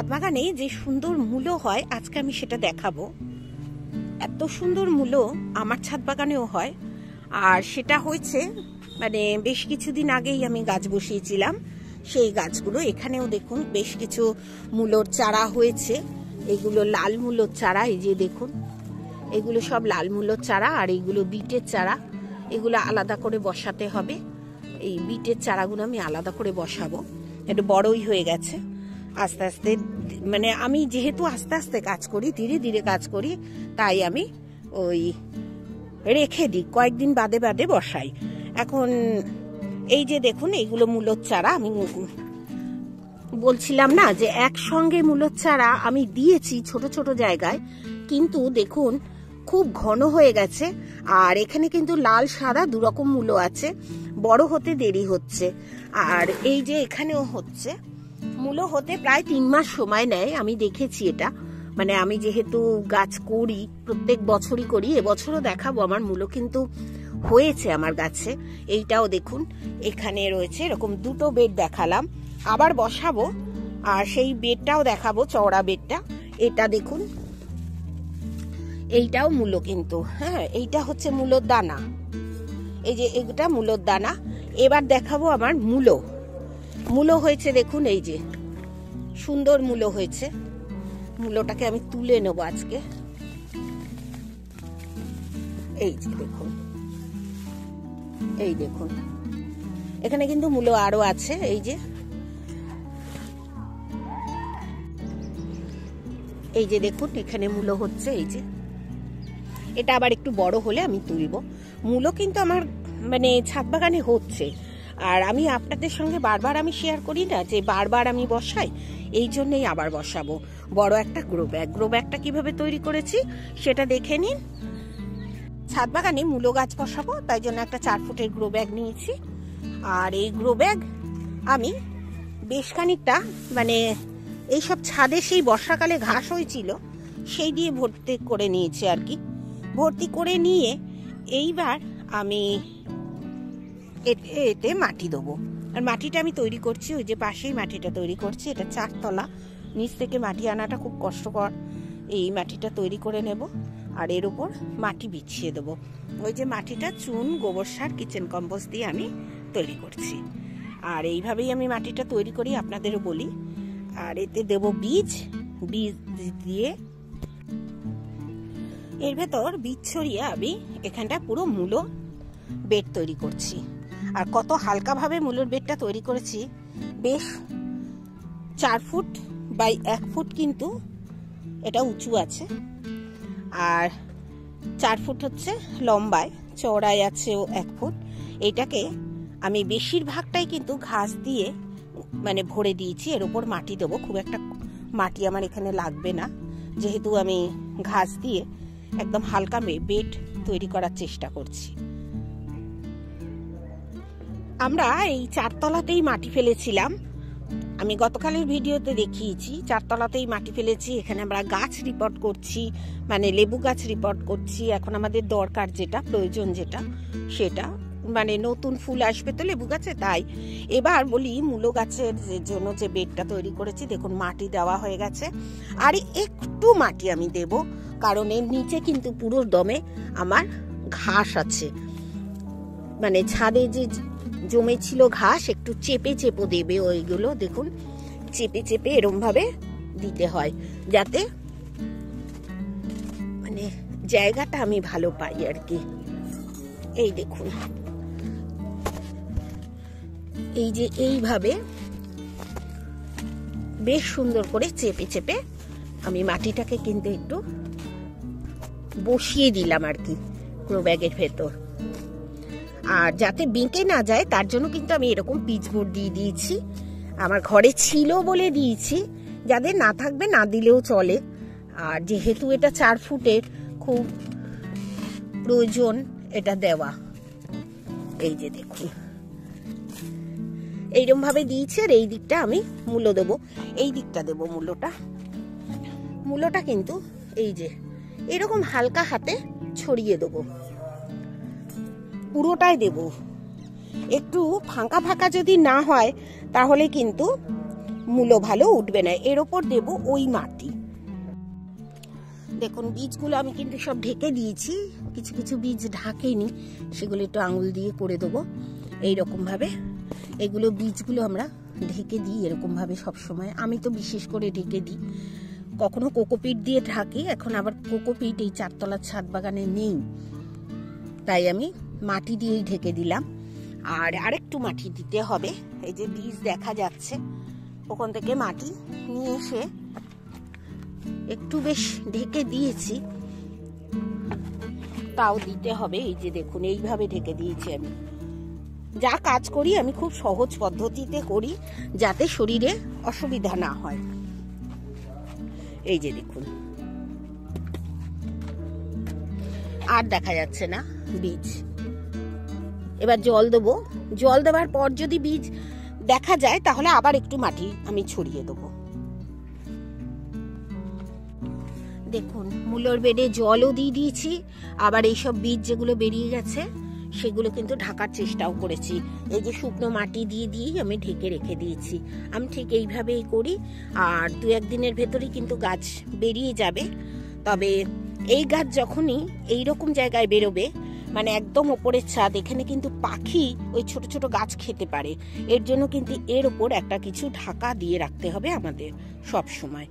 ছাদ বাগানে যে সুন্দর মূলো হয় আজকে আমি সেটা দেখাবো। এত সুন্দর মূলো আমার ছাদ বাগানেও হয়, আর সেটা হয়েছে মানে বেশ কিছুদিন আগেই আমি গাছ বসিয়েছিলাম। সেই গাছগুলো এখানেও দেখুন বেশ কিছু মূলোর চারা হয়েছে। এগুলো লাল মূলোর চারা, এই যে দেখুন এগুলো সব লাল মূলোর চারা, আর এইগুলো বিটের চারা। এগুলো আলাদা করে বসাতে হবে। এই বিটের চারাগুলো আমি আলাদা করে বসাবো, একটু বড়ই হয়ে গেছে। আস্তে আস্তে মানে আমি যেহেতু আস্তে আস্তে কাজ করি, ধীরে ধীরে কাজ করি, তাই আমি ওই রেখে দিই, কয়েকদিন বাদে বাদে বসাই। এখন এই যে দেখুন এইগুলো মূলোর চারা। আমি বলছিলাম না যে একসঙ্গে মূলোর চারা আমি দিয়েছি ছোট ছোট জায়গায়, কিন্তু দেখুন খুব ঘন হয়ে গেছে। আর এখানে কিন্তু লাল সাদা দুরকম মূলো আছে, বড় হতে দেরি হচ্ছে। আর এই যে এখানেও হচ্ছে, মূলো হতে প্রায় 3 মাস সময় নেয়, আমি দেখেছি এটা। মানে আমি যেহেতু গাছ করি, প্রত্যেক বছরই করি, এবছরও দেখাবো আমার মূলো কিন্তু হয়েছে আমার গাছে। এইটাও দেখুন এখানে রয়েছে, এরকম দুটো বেড দেখালাম, আবার বসাবো। আর সেই বেডটাও দেখাবো, চওড়া বেডটা। এটা দেখুন, এইটাও মূলো কিন্তু, হ্যাঁ এইটা হচ্ছে মূলোর দানা। এই যে এটা মূলোর দানা। এবার দেখাবো আমার মূলো। মূলো হয়েছে দেখুন, এই যে সুন্দর মূলো হয়েছে। মূলোটাকে আমি তুলে নেবো আজকে। এই যে দেখুন, এই দেখুন এখানে কিন্তু মূলো আরো আছে। এই যে এই যে দেখুন এখানে মূলো হচ্ছে। এই যে এটা আবার একটু বড় হলে আমি তুলবো। মূলো কিন্তু আমার মানে ছাদ বাগানে হচ্ছে। আর আমি আপনাদের সঙ্গে বারবার আমি শেয়ার করি না যে বারবার আমি বসাই, এই জন্যই আবার বসাবো। বড় একটা গ্রো ব্যাগটা কিভাবে তৈরি করেছি সেটা দেখে নিন। ছাদ বাগানে মূলো গাছ বসাবো, তাই জন্য একটা 4 ফুটের গ্রো ব্যাগ নিয়েছি। আর এই গ্রো ব্যাগ আমি বেশ খানিকটা মানে এইসব ছাদে সেই বর্ষাকালে ঘাস হয়েছিল সেই দিয়ে ভর্তি করে নিয়েছি আর কি। ভর্তি করে নিয়ে এইবার আমি এতে মাটি দেবো। আর মাটিটা আমি তৈরি করছি, ওই যে পাশেই মাটিটা তৈরি করছি। এটা 4 তলা, নিচ থেকে মাটি আনাটা খুব কষ্টকর। এই মাটিটা তৈরি করে নেব, আর এর উপর মাটি বিছিয়ে দেবো। ওই যে মাটিটা চুন, গোবর সার, কিচেন কম্পোস্ট দিয়ে আমি তৈরি করছি। আর এইভাবেই আমি মাটিটা তৈরি করি, আপনাদেরও বলি। আর এতে দেব বীজ দিয়ে এর ভেতর বীজ ছড়িয়ে আমি এখানটা পুরো মূলো বেড তৈরি করছি। আর কত হালকাভাবে মূলোর বেডটা তৈরি করেছি। বেশ 4 ফুট বাই 1 ফুট কিন্তু এটা উঁচু আছে, আর 4 ফুট হচ্ছে লম্বায়, চওড়ায় আছে 1 ফুট। এইটাকে আমি বেশিরভাগটাই কিন্তু ঘাস দিয়ে মানে ভরে দিয়েছি। এর উপর মাটি দেবো, খুব একটা মাটি আমার এখানে লাগবে না, যেহেতু আমি ঘাস দিয়ে একদম হালকা বেড তৈরি করার চেষ্টা করছি। আমরা এই 4 তলাতেই মাটি ফেলেছিলাম, আমি গতকালের ভিডিওতে দেখিয়েছি। 4 তলাতেই মাটি ফেলেছি। এখানে আমরা গাছ রিপোর্ট করছি, মানে লেবু গাছ রিপোর্ট করছি। এখন আমাদের দরকার যেটা, প্রয়োজন যেটা, সেটা মানে নতুন ফুল আসবে তো লেবু গাছে, তাই। এবার বলি মূলো গাছের জন্য যে বেডটা তৈরি করেছি, দেখুন মাটি দেওয়া হয়ে গেছে। আর একটু মাটি আমি দেব, কারণ এর নিচে কিন্তু পুরো দমে আমার ঘাস আছে। মানে ছাদে যে জমে ছিল ঘাস, একটু চেপে চেপে দেবে ওইগুলো। দেখুন চেপে চেপে এরম ভাবে দিতে হয়, যাতে মানে জায়গাটা আমি ভালো পাই আর কি। এই দেখুন, এই যে এইভাবে বেশ সুন্দর করে চেপে চেপে আমি মাটিটাকে কিন্তু একটু বসিয়ে দিলাম আর কি গ্রো ব্যাগের ভেতর। আর যাতে বেঁকে না যায় তার জন্য কিন্তু আমি এরকম পিচবোর্ড দিয়ে দিয়েছি। আমার ঘরে ছিল বলে দিয়েছি, যাদের না থাকবে না দিলেও চলে। আর যেহেতু এটা 4 ফুটের, খুব প্রয়োজন এটা দেওয়া। এই যে দেখুন এইরকম ভাবে দিয়েছি। আর এই দিকটা আমি মূলো দেবো, এই দিকটা দেবো মূলোটা কিন্তু এই যে এরকম হালকা হাতে ছড়িয়ে দেবো, পুরোটাই দেব। একটু ফাঁকা ফাঁকা যদি না হয় তাহলে কিন্তু মূলো ভালো উঠবে না। এর ওপর দেব ওই মাটি। দেখুন বীজগুলো আমি কিন্তু সব ঢেকে দিয়েছি, কিছু কিছু বীজ ঢাকেনি, সেগুলো একটু আঙুল দিয়ে করে দেবো এইরকমভাবে। এগুলো বীজগুলো আমরা ঢেকে দিই এরকমভাবে সবসময়, আমি তো বিশেষ করে ঢেকে দিই। কখনো কোকোপিট দিয়ে ঢাকি, এখন আবার কোকোপিট এই চারতলার ছাদ বাগানে নেই, তাই আমি মাটি দিয়েই ঢেকে দিলাম। আর আরেকটু মাটি দিতে হবে, এই যে বীজ দেখা যাচ্ছে ওখান থেকে মাটি নিয়ে এসে একটু বেশ ঢেকে দিয়েছি, তাও দিতে হবে। এই যে দেখুন এইভাবে ঢেকে দিয়েছি। আমি যা কাজ করি আমি খুব সহজ পদ্ধতিতে করি, যাতে শরীরে অসুবিধা না হয়। এই যে দেখুন আর দেখা যাচ্ছে না বীজ। এবার জল দেবো, জল দেওয়ার পর যদি বীজ দেখা যায় তাহলে আবার একটু মাটি আমি ছড়িয়ে দেবো। দেখুন মূলোর বেডে জলও দিয়ে দিয়েছি, আবার এইসব বীজ যেগুলো বেরিয়ে গেছে সেগুলো কিন্তু ঢাকার চেষ্টাও করেছি। এই যে শুকনো মাটি দিয়ে দিয়েই আমি ঢেকে রেখে দিয়েছি। আমি ঠিক এইভাবেই করি, আর 2-1 দিনের ভেতরেই কিন্তু গাছ বেরিয়ে যাবে। তবে এই গাছ যখনই এইরকম জায়গায় বেরোবে, মানে একদম ওপরের ছাদ, এখানে কিন্তু পাখি ওই ছোট ছোট গাছ খেতে পারে। এর জন্য কিন্তু এর ওপর একটা কিছু ঢাকা দিয়ে রাখতে হবে আমাদের সব সময়।